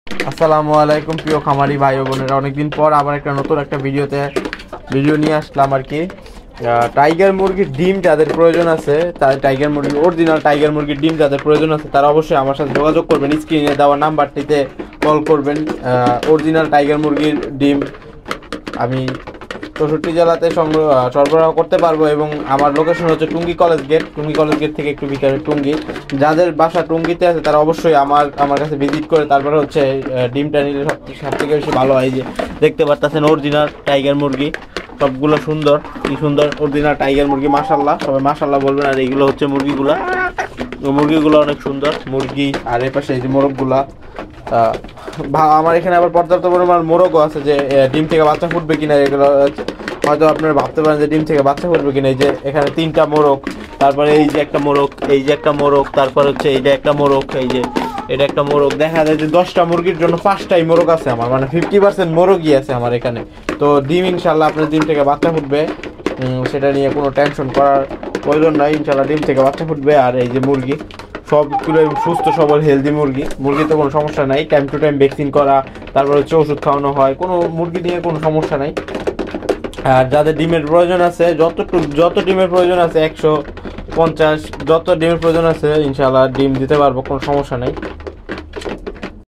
আসসালামু আলাইকুম প্রিয় খামারি ভাই ও বোনেরা, অনেকদিন পর আবার একটা নতুন একটা ভিডিও নিয়ে আসলাম আর কি। টাইগার মুরগির ডিম যাদের প্রয়োজন আছে, তাদের টাইগার মুরগি অরিজিনাল টাইগার মুরগির ডিম যাদের প্রয়োজন আছে তারা অবশ্যই আমার সাথে যোগাযোগ করবেন। স্ক্রিনে দেওয়া নাম্বারটিতে কল করবেন। অরিজিনাল টাইগার মুরগির ডিম আমি 64 জেলাতে সরবরাহ করতে পারবো এবং আমার লোকেশন হচ্ছে টুঙ্গি কলেজ গেট থেকে একটু ভিতরে টুঙ্গি। যাদের বাসা টুঙ্গিতে আছে তারা অবশ্যই আমার কাছে ভিজিট করে তারপরে হচ্ছে ডিমটা নিলে সব থেকে বেশি ভালো হয়। যে দেখতে পাচ্ছেন অরিজিনাল টাইগার মুরগি, সবগুলো সুন্দর, কি সুন্দর অরিজিনাল টাইগার মুরগি, মাশাল্লাহ, সবাই মাশাল্লাহ বলবেন। আর এইগুলো হচ্ছে মুরগিগুলো অনেক সুন্দর মুরগি। আর এর পাশে এই যে মোরগগুলা, আমার এখানে আবার পর্যাপ্ত পরিমাণ মোরগও আছে যে ডিম থেকে বাচ্চা ফুটবে কিনা, এগুলো হয়তো আপনারা ভাবতে পারেন যে ডিম থেকে বাচ্চা ফুটবে কিনা। এই যে এখানে 3টা মোরগ, তারপরে এই যে একটা মোরগ, তারপর হচ্ছে এইটা একটা মোরগ, এই যে এটা একটা মোরগ। দেখা যায় যে 10টা মুরগির জন্য 5টাই মোরগ আছে আমার, মানে 50% মোরগই আছে আমার এখানে। তো ডিম ইনশাল্লাহ আপনার ডিম থেকে বাচ্চা ফুটবে, সেটা নিয়ে কোনো টেনশন করার প্রয়োজন নাই। ইনশাল্লাহ ডিম থেকে বাচ্চা ফুটবে। আর এই যে মুরগি সবগুলো সুস্থ সবল হেলদি মুরগিতে কোনো সমস্যা নাই। টাইম টু টাইম ভ্যাকসিন করা, তারপর হচ্ছে ওষুধ খাওয়ানো হয়, কোনো মুরগি নিয়ে কোনো সমস্যা নাই। আর যাদের ডিমের প্রয়োজন আছে, যত ডিমের প্রয়োজন আছে 150 যত ডিমের প্রয়োজন আছে ইনশাল্লাহ ডিম দিতে পারবো, কোনো সমস্যা নাই।